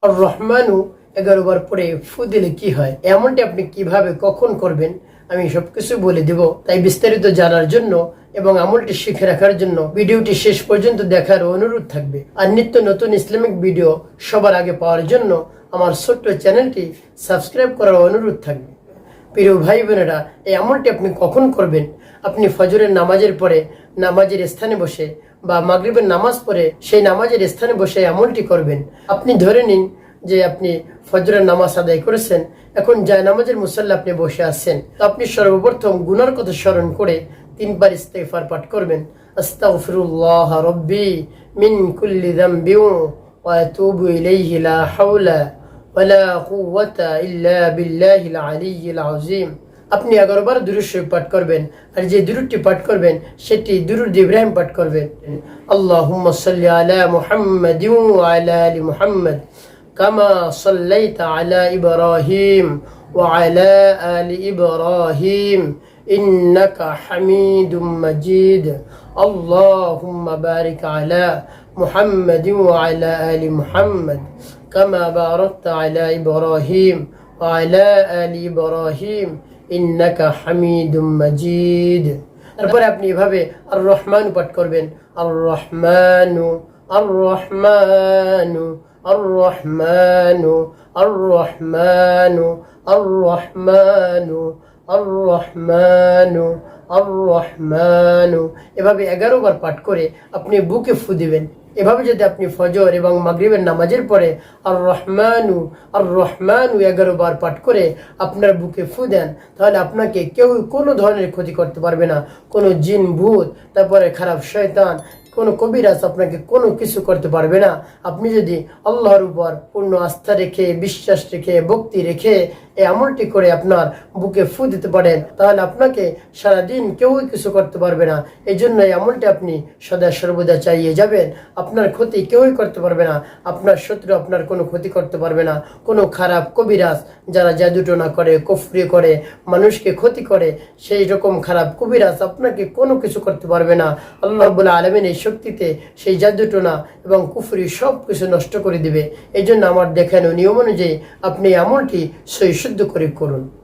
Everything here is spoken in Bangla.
আর রহমানু 11 বার পরে ফু দিলে কি হয়, এমনটি আপনি কিভাবে কখন করবেন আমি সবকিছু বলে দেব। তাই বিস্তারিত জানার জন্য এবং আমলটি শিখে রাখার জন্য ভিডিওটি শেষ পর্যন্ত দেখার অনুরোধ থাকবে। আর নিত্য নতুন ইসলামিক ভিডিও সবার আগে পাওয়ার জন্য আমার ছোট্ট চ্যানেলটি সাবস্ক্রাইব করার অনুরোধ থাকবে। প্রিয় ভাই বোনেরা, এই আমলটি আপনি কখন করবেন? আপনি ফজরের নামাজের পরে নামাজের স্থানে বসে বা মাগরিবের নামাজ পড়ে সেই নামাজের স্থানে বসে আমলটি করবেন। আপনি ধরে নিন যে আপনি ফজরের নামাজ আদায় করেছেন, এখন যায় নামাজের মুসাল্লা আপনি বসে আছেন। তো আপনি সর্বপ্রথম গুনার কথা স্মরণ করে 3 বার ইস্তেগফার পাঠ করবেন। আস্তাগফিরুল্লাহ রব্বি মিন কুল্লি যামবি ওয়া আতুবু ইলাইহি লা হাওলা ওয়ালা কুওয়াতা ইল্লা বিল্লাহিল আলিয়্যিল আযীম। আপনি 11 বার দুরূদ শরীফ পাঠ করবেন। আর যে দুরূদটি পাঠ করবেন সেটি দুরূদ ইব্রাহিম পাঠ করবেন। আল্লাহুম্মা সাল্লি আলা মুহাম্মাদিন ওয়া আলা আলি মুহাম্মাদ কামা সাল্লাইতা আলা ইব্রাহিম ওয়া আলা আলি ইব্রাহিম ইন্নাকা হামিদুম মাজিদ। আল্লাহুম্মা বারিক আলা মুহাম্মাদিন ওয়া আলা আলি মুহাম্মাদ কামা বারাকতা আলা ইব্রাহিম ওয়া আলা আলি ইব্রাহিম ইন্নাকা হামিদুম মাজিদ। তারপরে আপনি এভাবে আর রহমান পাঠ করবেন। আর রহমানু আর রহমানু আর রহমানু আর রহমানু আর রহমানু আর রহমানু আর রহমানু, এভাবে 11 বার পাঠ করে আপনি বুকে ফু দিবেন। এভাবে যদি আপনি ফজর এবং মাগরিবের নামাজের পরে আর রহমানু 11 বার পাঠ করে আপনার বুকে ফু দেন, তাহলে আপনাকে কেউ কোনো ধরনের ক্ষতি করতে পারবে না। কোনো জিন ভূত, তারপরে খারাপ শয়তান, কোনো কবিরাজ আপনাকে কোনো কিছু করতে পারবে না। আপনি যদি আল্লাহর উপর পূর্ণ আস্থা রেখে, বিশ্বাস রেখে, ভক্তি রেখে এই আমলটি করে আপনার বুকে ফু দিতে পারেন, তাহলে আপনাকে সারাদিন কেউই কিছু করতে পারবে না। এই জন্য এই আমলটি আপনি সদা সর্বদা চালিয়ে যাবেন। আপনার ক্ষতি কেউই করতে পারবে না। আপনার শত্রু আপনার কোনো ক্ষতি করতে পারবে না। কোনো খারাপ কবিরাজ যারা জাদুটোনা করে, কুফরি করে, মানুষকে ক্ষতি করে, সেই রকম খারাপ কবিরাজ আপনাকে কোনো কিছু করতে পারবে না। আল্লাহ রাব্বুল আলামিন এই শক্তিতে সেই জাদুটোনা এবং কুফরি সব কিছু নষ্ট করে দিবে। এই জন্য আমার দেখানো নিয়ম অনুযায়ী আপনি আমলটি সহিশুদ্ধ করে করুন।